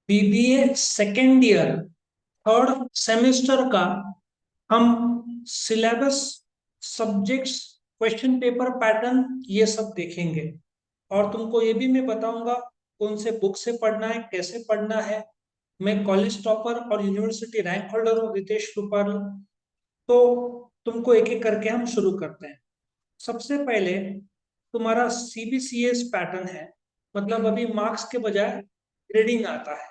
BBA second year third semester का हम syllabus, subjects, question paper pattern ये सब देखेंगे। और तुमको ये भी मैं बताऊंगा कौन से बुक से पढ़ना है, कैसे पढ़ना है। मैं कॉलेज टॉपर और यूनिवर्सिटी रैंक होल्डर हूँ, रितेश रूपाल। तो तुमको एक एक करके हम शुरू करते हैं। सबसे पहले तुम्हारा सीबीसीएस पैटर्न है, मतलब अभी मार्क्स के बजाय ग्रेडिंग आता है,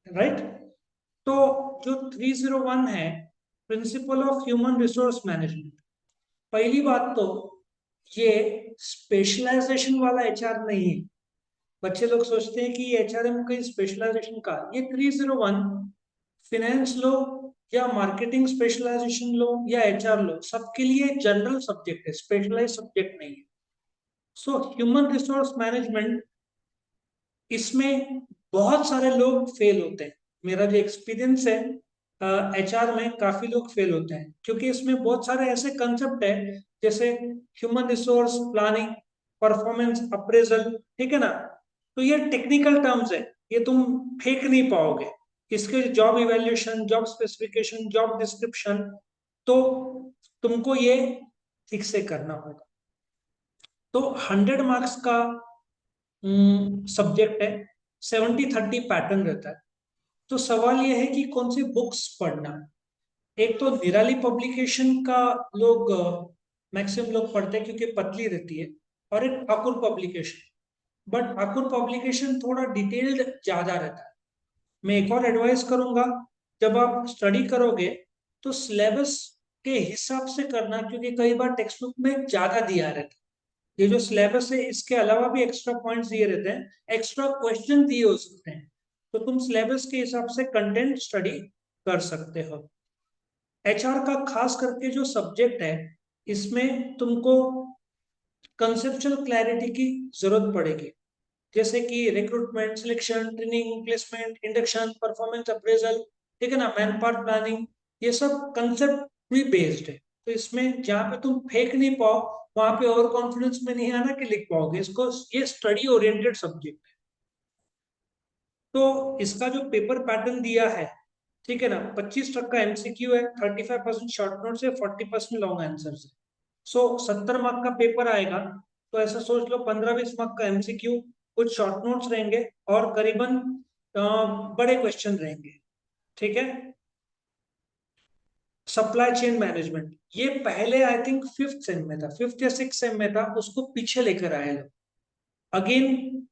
राइट। तो जो 301 है, principle of human resource management. पहली बात तो ये स्पेशलाइजेशन वाला एचआर नहीं है। बच्चे लोग सोचते हैं कि ये एचआरएम का स्पेशलाइजेशन का, ये 301 फिनेंस लो या मार्केटिंग स्पेशलाइजेशन लो या एचआर लो, सबके लिए जनरल सब्जेक्ट है, स्पेशलाइज सब्जेक्ट नहीं है। सो ह्यूमन रिसोर्स मैनेजमेंट, इसमें बहुत सारे लोग फेल होते हैं। मेरा जो एक्सपीरियंस है एचआर में, काफी लोग फेल होते हैं क्योंकि इसमें बहुत सारे ऐसे कंसेप्ट है, जैसे human resource planning, performance appraisal, ठीक है ना। तो ये टेक्निकल टर्म्स है, ये तुम फेंक नहीं पाओगे। इसके job evaluation, job specification, job description, तो तुमको ये ठीक से करना होगा। तो 100 मार्क्स का सब्जेक्ट है, 70-30 पैटर्न रहता है। तो सवाल यह है कि कौन सी बुक्स पढ़ना। एक तो निराली पब्लिकेशन का लोग मैक्सिमम लोग पढ़ते हैं क्योंकि पतली रहती है, और एक Thakur publication. But Thakur publication थोड़ा डिटेल्ड ज्यादा रहता है। मैं एक और एडवाइस करूंगा, जब आप स्टडी करोगे तो सिलेबस के हिसाब से करना, क्योंकि कई बार टेक्स्ट बुक में ज्यादा दिया रहता है। ये जो सिलेबस है इसके अलावा भी एक्स्ट्रा पॉइंट्स दिए रहते हैं, एक्स्ट्रा क्वेश्चन दिए हो सकते हैं। तो तुम सिलेबस के हिसाब से कंटेंट स्टडी कर सकते हो। एचआर का खास करके जो सब्जेक्ट है, इसमें तुमको कंसेप्चुअल क्लैरिटी की जरूरत पड़ेगी, जैसे कि recruitment, selection, training, placement, induction, performance appraisal, ठीक है ना, मैन पावर प्लानिंग। ये सब कंसेप्ट भी बेस्ड है। तो इसमें जहाँ पे तुम फेंक नहीं पाओ, वहां पे ओवर कॉन्फिडेंस में नहीं आना कि लिख पाओगे इसको। ये स्टडी ओरिएंटेड सब्जेक्ट है। तो इसका जो पेपर पैटर्न दिया है, ठीक है ना, 25% का एमसीक्यू है, 35% शॉर्ट नोट से, 40% लॉन्ग आंसर से। सो 70 मार्क का पेपर आएगा। तो ऐसा सोच लो 15-20 मार्क का एमसीक्यू, कुछ शॉर्ट नोट्स रहेंगे, और करीबन बड़े क्वेश्चन रहेंगे, ठीक है। सप्लाई चेन मैनेजमेंट, ये पहले आई थिंक फिफ्थ सेम में था, फिफ्थ या सिक्स सेम में था, उसको पीछे लेकर आए लोग अगेन।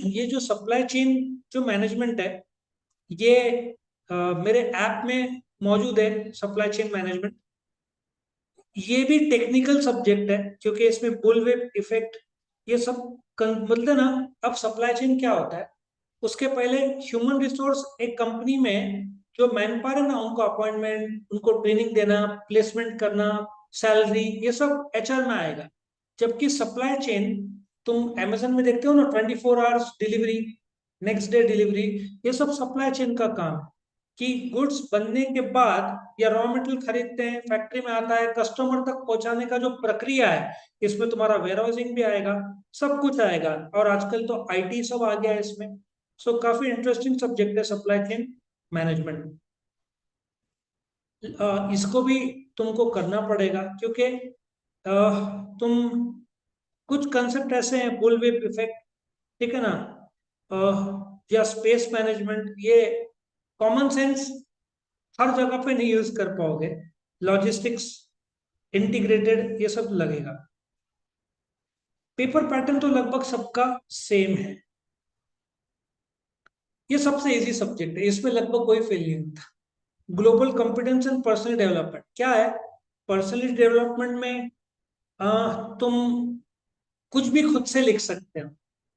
ये जो सप्लाई चेन जो मैनेजमेंट है, ये मेरे ऐप में मौजूद है, सप्लाई चेन मैनेजमेंट। ये भी टेक्निकल सब्जेक्ट है क्योंकि इसमें बुलवेप इफेक्ट, ये सब मतलब ना। अब सप्लाई चेन क्या होता है, उसके पहले ह्यूमन रिसोर्स एक कंपनी में जो मैन पावर है ना, उनको अपॉइंटमेंट, उनको ट्रेनिंग देना, प्लेसमेंट करना, सैलरी, ये सब एचआर में आएगा। जबकि सप्लाई चेन, तुम अमेजन में देखते हो ना, 24 hours delivery, next day delivery, ये सब सप्लाई चेन का काम है। कि गुड्स बनने के बाद या रॉ मटेरियल खरीदते हैं, फैक्ट्री में आता है, कस्टमर तक पहुंचाने का जो प्रक्रिया है, इसमें तुम्हारा वेयर हाउसिंग भी आएगा, सब कुछ आएगा। और आजकल तो आईटी सब आ गया है इसमें। सो काफी इंटरेस्टिंग सब्जेक्ट है सप्लाई चेन मैनेजमेंट। इसको भी तुमको करना पड़ेगा क्योंकि तुम, कुछ कंसेप्ट ऐसे हैं, बुलविप इफेक्ट, ठीक है ना, या स्पेस मैनेजमेंट, ये कॉमन सेंस हर जगह पे नहीं यूज कर पाओगे। लॉजिस्टिक्स, इंटीग्रेटेड, ये सब लगेगा। पेपर पैटर्न तो लगभग सबका सेम है। ये सबसे इजी सब्जेक्ट है, इसमें लगभग कोई फेल नहीं होता। Global competence and personal development क्या है? पर्सनल डेवलपमेंट में तुम कुछ भी खुद से लिख सकते हो,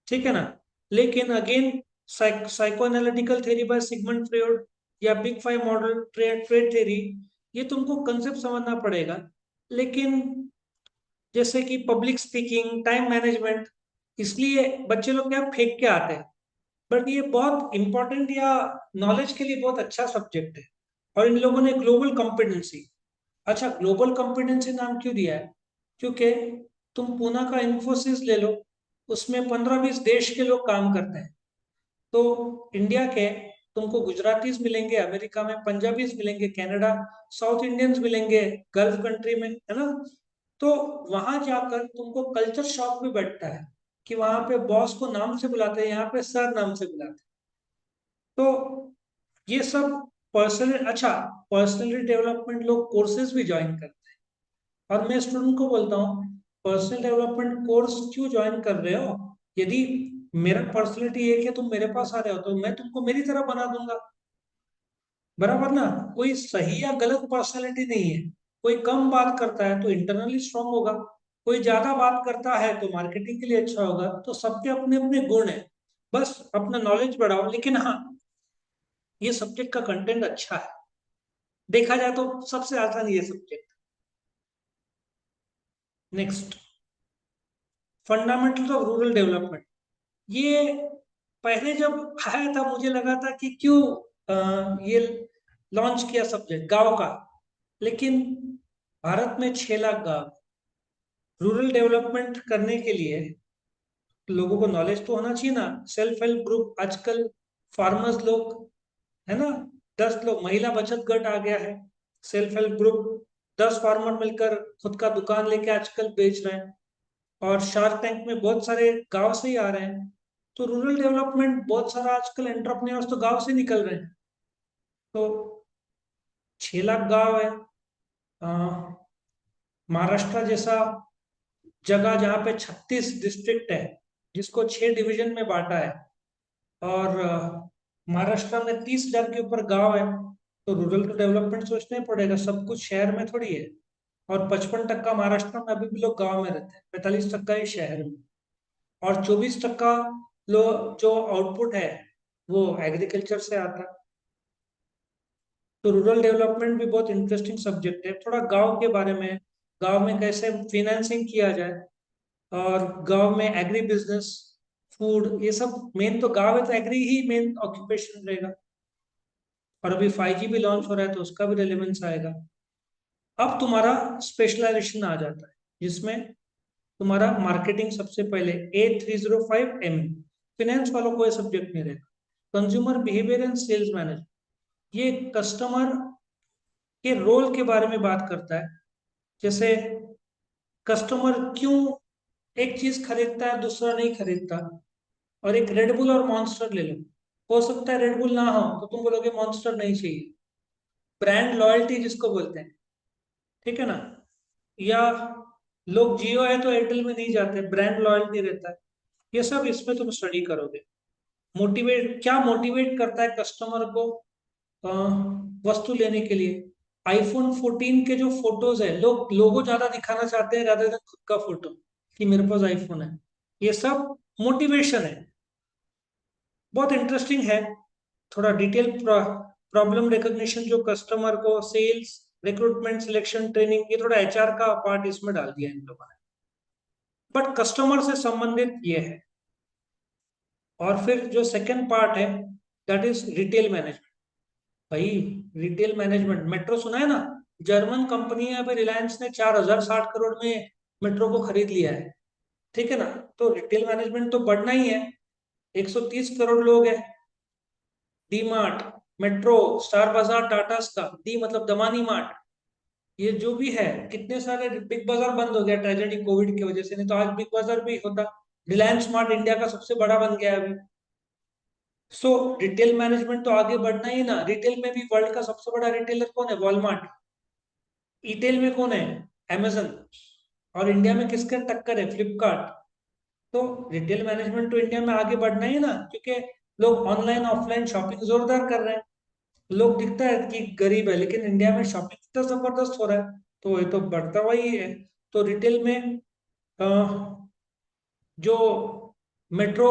ठीक है ना। लेकिन again, psycho analytical theory by Sigmund Freud या big five model, trait trait theory, ये तुमको कंसेप्ट समझना पड़ेगा। लेकिन जैसे कि पब्लिक स्पीकिंग, टाइम मैनेजमेंट, इसलिए बच्चे लोग क्या फेंक के आते हैं। बट ये बहुत इंपॉर्टेंट या नॉलेज के लिए बहुत अच्छा सब्जेक्ट है। और इन लोगों ने ग्लोबल कॉम्पिटेंसी, अच्छा ग्लोबल कॉम्पिटेंसी नाम क्यों दिया है? क्योंकि तुम पूना का इन्फोसिस ले लो, उसमें 15-20 देश के लोग काम करते हैं। तो इंडिया के तुमको गुजरातीज मिलेंगे, अमेरिका में पंजाबीज मिलेंगे, कनाडा, साउथ इंडियंस मिलेंगे गल्फ कंट्री में, है ना। तो वहां जाकर तुमको कल्चर शॉक भी बैठता है कि वहां पे बॉस को नाम से बुलाते हैं, यहाँ पे सर नाम से बुलाते हैं। तो ये सब पर्सनल, अच्छा, पर्सनली डेवलपमेंट लोग कोर्सेज भी ज्वाइन करते हैं। और मैं स्टूडेंट को बोलता हूँ, पर्सनल डेवलपमेंट कोर्स क्यों ज्वाइन कर रहे हो? यदि मेरा पर्सनैलिटी एक है, तुम मेरे पास आ रहे हो, तो मैं तुमको मेरी तरह बना दूंगा, बराबर ना। कोई सही या गलत पर्सनैलिटी नहीं है। कोई कम बात करता है तो इंटरनली स्ट्रांग होगा, कोई ज्यादा बात करता है तो मार्केटिंग के लिए अच्छा होगा। तो सबके अपने अपने गुण है, बस अपना नॉलेज बढ़ाओ। लेकिन हाँ, ये सब्जेक्ट का कंटेंट अच्छा है, देखा जाए तो सबसे आसान ये subject. Next, fundamental of rural development. ये पहले जब आया था मुझे लगा था कि क्यों ये लॉन्च किया सब्जेक्ट गांव का। लेकिन भारत में 6 लाख गांव, रूरल डेवलपमेंट करने के लिए लोगों को नॉलेज तो होना चाहिए ना। सेल्फ हेल्प ग्रुप आजकल, फार्मर्स लोग, है ना, 10 लोग, महिला बचत गट आ गया है, सेल्फ हेल्प ग्रुप, 10 फार्मर मिलकर खुद का दुकान लेके आजकल बेच रहे हैं। और शार्क टैंक में बहुत सारे गांव से ही आ रहे हैं। तो रूरल डेवलपमेंट, बहुत सारा आजकल एंटरप्रेन्योर्स तो गांव से निकल रहे हैं। तो 6 लाख गांव है। अ, महाराष्ट्र जैसा जगह जहाँ पे 36 डिस्ट्रिक्ट है, जिसको 6 डिवीजन में बांटा है, और महाराष्ट्र में 30,000 के ऊपर गांव है। तो रूरल तो डेवलपमेंट सोचना ही पड़ेगा, सब कुछ शहर में थोड़ी है। और 55% महाराष्ट्र में अभी भी लोग गांव में रहते हैं, 45% ही शहर में। और 24% लोग जो आउटपुट है वो एग्रीकल्चर से आता है। तो रूरल डेवलपमेंट भी बहुत इंटरेस्टिंग सब्जेक्ट है। थोड़ा गांव के बारे में, गांव में कैसे फिनेंसिंग किया जाए, और गांव में एग्री बिजनेस, फूड, ये सब मेन तो गांव है, तो एग्री ही मेन ऑक्यूपेशन रहेगा। और अभी 5G भी लॉन्च हो रहा है तो उसका भी रेलेवेंस आएगा। अब तुम्हारा स्पेशलाइजेशन आ जाता है, जिसमें तुम्हारा मार्केटिंग सबसे पहले, A305M। फिनेंस वालों को ये सब्जेक्ट नहीं रहेगा। Consumer behaviour and sales manager, ये कस्टमर के रोल के बारे में बात करता है। जैसे कस्टमर क्यों एक चीज खरीदता है दूसरा नहीं खरीदता। और एक रेडबुल और मॉन्स्टर ले लो, हो सकता है रेडबुल ना हो तो तुम बोलोगे मॉन्स्टर नहीं चाहिए। ब्रांड लॉयल्टी जिसको बोलते हैं, ठीक है ना। या लोग जियो है तो एयरटेल में नहीं जाते, ब्रांड लॉयल्टी रहता है। ये सब इसमें तुम स्टडी करोगे। मोटिवेट, क्या मोटिवेट करता है कस्टमर को अ, वस्तु लेने के लिए। आईफोन 14 के जो फोटोज है, लोग लोगो ज्यादा दिखाना चाहते हैं ज्यादा देर खुद का फोटो, कि मेरे पास आईफोन है। ये सब मोटिवेशन है, बहुत इंटरेस्टिंग है। थोड़ा डिटेल प्रॉब्लम रिकॉग्निशन, जो कस्टमर को सेल्स, रिक्रूटमेंट, सिलेक्शन, ट्रेनिंग, ये थोड़ा HR का पार्ट इसमें डाल दिया इन लोगों ने, बट कस्टमर से संबंधित ये है। और फिर जो सेकंड पार्ट है, दैट इज रिटेल मैनेजमेंट। भाई, रिटेल मैनेजमेंट, मेट्रो सुना है ना? जर्मन कंपनी है, अभी रिलायंस ने 4,060 करोड़ में मेट्रो को खरीद लिया है, ठीक है ना। तो रिटेल मैनेजमेंट तो बढ़ना ही है। 130 करोड़ लोग हैं। डी मार्ट, मेट्रो, स्टार बाजार, टाटा का, डी मतलब दमानी मार्ट, ये जो भी है, कितने सारे। बिग बाजार बंद हो गया ट्रेजेडी कोविड की वजह से, नहीं तो आज बिग बाजार भी होता। रिलायंस स्मार्ट इंडिया का सबसे बड़ा बन गया है अभी। सो रिटेल मैनेजमेंट तो आगे बढ़ना ही ना। रिटेल में भी वर्ल्ड का सबसे बड़ा रिटेलर कौन है? वॉलमार्ट। ईटेल में कौन है? Amazon। और इंडिया में किसका टक्कर है? फ्लिपकार्ट। तो रिटेल मैनेजमेंट तो इंडिया में आगे बढ़ना ही ना, क्योंकि लोग ऑनलाइन ऑफलाइन शॉपिंग जोरदार कर रहे हैं। लोग दिखता है कि गरीब है, लेकिन इंडिया में शॉपिंग तो जबरदस्त हो रहा है। तो ये तो बढ़ता हुआ ही है। तो रिटेल में अ, जो मेट्रो,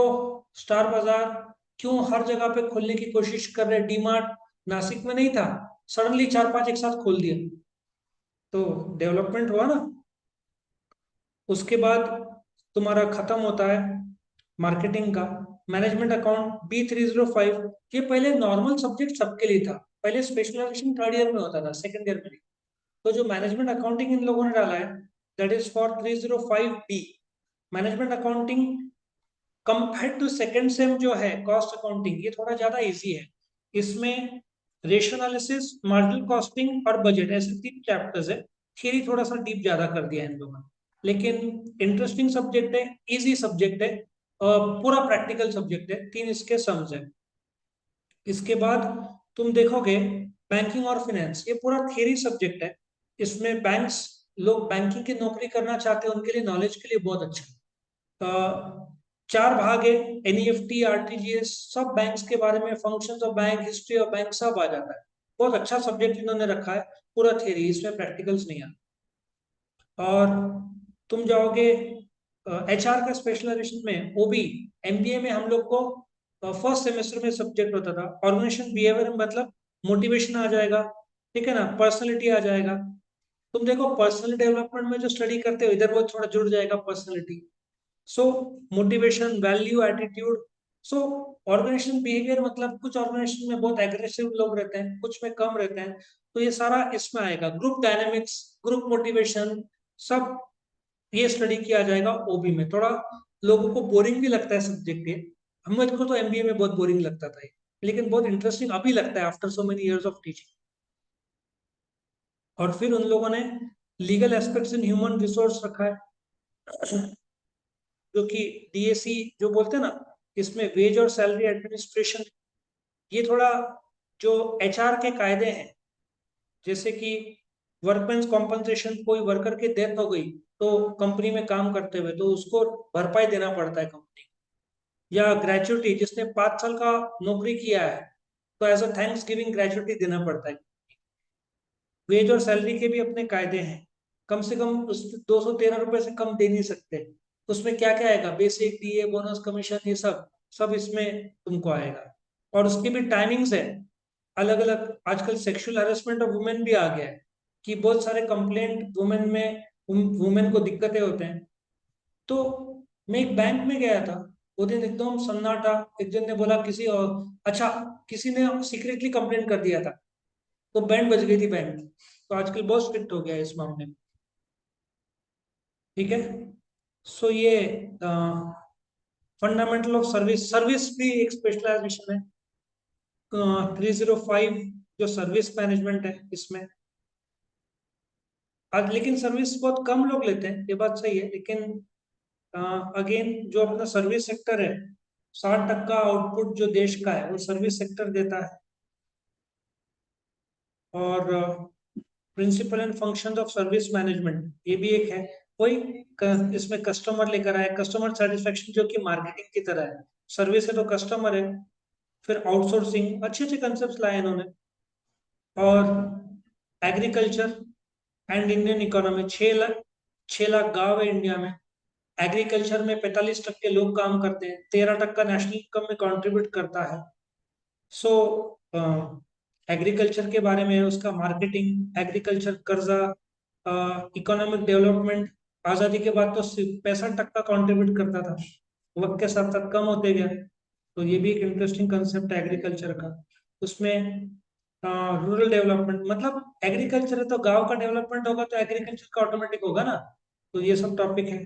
स्टार बाजार, क्यों हर जगह पे खोलने की कोशिश कर रहे हैं। डीमार्ट नासिक में नहीं था, सडनली 4-5 एक साथ खोल दिया, तो डेवलपमेंट हुआ ना। उसके बाद तुम्हारा खत्म होता है मार्केटिंग का। मैनेजमेंट अकाउंट B305, ये पहले नॉर्मल सब्जेक्ट सबके लिए था। पहले स्पेशलाइजेशन 3rd ईयर में होता था, 2nd ईयर में नहीं। तो जो मैनेजमेंट अकाउंटिंग इन लोगों ने डाला है, that is for 305B। Management accounting compare to second same जो है कॉस्ट अकाउंटिंग, ये थोड़ा ज्यादा इजी है। इसमें रेशियो एनालिसिस, मार्जिनल कॉस्टिंग और बजट, ऐसे 3 चैप्टर्स है। थियरी थोड़ा सा डीप ज्यादा कर दिया है इन लोगों ने, लेकिन इंटरेस्टिंग सब्जेक्ट है, इजी सब्जेक्ट है, पूरा प्रैक्टिकल सब्जेक्ट है। 3 इसके सम्स है। इसके बाद तुम देखोगे बैंकिंग और फाइनेंस, ये पूरा थियरी सब्जेक्ट है। इसमें बैंक्स, लोग बैंकिंग की नौकरी करना चाहते हैं, उनके लिए नॉलेज के लिए बहुत अच्छा है। 4 भाग है, एनईएफटी, आरटीजीएस, सब बैंक्स के बारे में, functions of bank, history of bank, सब आ जाता है। बहुत अच्छा सब्जेक्ट इन्होंने रखा है, पूरा थियरी, इसमें प्रैक्टिकल्स नहीं आता। और तुम जाओगे एचआर का स्पेशलाइजेशन में, ओबी, एमबीए में हम लोग को फर्स्ट सेमेस्टर में सब्जेक्ट होता था ऑर्गेनाइजेशन बिहेवियर, मतलब मोटिवेशन आ जाएगा, ठीक है ना, पर्सनैलिटी आ जाएगा। तुम देखो पर्सनल डेवलपमेंट में जो स्टडी करते हो, इधर वो थोड़ा जुड़ जाएगा personality. So motivation, value, attitude. So organisation behaviour मतलब कुछ ऑर्गेनाइजेशन में बहुत एग्रेसिव लोग रहते हैं, कुछ में कम रहते हैं, तो ये सारा इसमें आएगा। ग्रुप डायनेमिक्स, ग्रुप मोटिवेशन, सब ये स्टडी किया जाएगा ओबी में। थोड़ा लोगों को बोरिंग भी लगता है सब्जेक्ट ये, हमें को तो एमबीए में बहुत बोरिंग लगता था ये, लेकिन बहुत इंटरेस्टिंग अभी लगता है after so many years of teaching. और फिर उन लोगों ने legal aspects in human resource रखा है, जो कि डीएसी जो बोलते हैं ना, इसमें वेज और सैलरी एडमिनिस्ट्रेशन, ये थोड़ा जो एचआर के कायदे हैं, जैसे कि वर्कमेंस कॉम्पनसेशन, कोई वर्कर की डेथ हो गई तो कंपनी में काम करते हुए तो उसको भरपाई देना पड़ता है कंपनी, या ग्रेचुटी, जिसने 5 साल का नौकरी किया है तो as a thanksgiving gratuity देना पड़ता है। वेज और सैलरी के भी अपने कायदे हैं, कम से कम उस 213 रुपए से कम दे नहीं सकते। उसमें क्या क्या आएगा, बेसिक, डीए, बोनस, कमीशन, ये सब सब इसमें तुमको आएगा। और उसकी भी टाइमिंग्स है अलग अलग। आजकल सेक्सुअल हैरेसमेंट ऑफ वुमेन भी आ गया है, कि बहुत सारे कंप्लेंट वुमेन में, वुमेन को दिक्कतें होते हैं। तो मैं एक बैंक में गया था, वो दिन एकदम सन्नाटा, एक जन ने बोला किसी और, अच्छा, किसी ने सीक्रेटली कंप्लेंट कर दिया था, तो बैंड बज गई थी बैंक की। तो आजकल बहुत स्ट्रिक्ट हो गया है इस मामले में, ठीक है। सो ये फंडामेंटल ऑफ सर्विस, सर्विस भी एक स्पेशलाइजेशन है। 305 जो सर्विस मैनेजमेंट है इसमें। आज लेकिन सर्विस बहुत कम लोग लेते हैं, ये बात सही है, लेकिन अगेन जो अपना सर्विस सेक्टर है, 60% आउटपुट जो देश का है वो सर्विस सेक्टर देता है। और principal and function of service management, ये भी एक है। कोई इसमें कस्टमर लेकर आए, कस्टमर सेटिस्फेक्शन जो कि मार्केटिंग की तरह है, सर्विस है तो कस्टमर है। फिर आउटसोर्सिंग, अच्छे अच्छे कंसेप्ट लाए इन्होंने। और agriculture and Indian economy, 6 lakh गांव है इंडिया में। एग्रीकल्चर में 45% लोग काम करते हैं, 13% नेशनल इनकम में कंट्रीब्यूट करता है। सो एग्रीकल्चर के बारे में, उसका मार्केटिंग, एग्रीकल्चर कर्जा, इकोनॉमिक डेवलपमेंट। आज़ादी के बाद तो सिर्फ 65% कंट्रीब्यूट करता था, वक्त के साथ साथ कम होते गया। तो ये भी एक इंटरेस्टिंग कंसेप्ट है एग्रीकल्चर का। उसमें रूरल डेवलपमेंट, मतलब एग्रीकल्चर है तो गांव का डेवलपमेंट होगा, तो एग्रीकल्चर का ऑटोमेटिक होगा ना। तो ये सब टॉपिक है।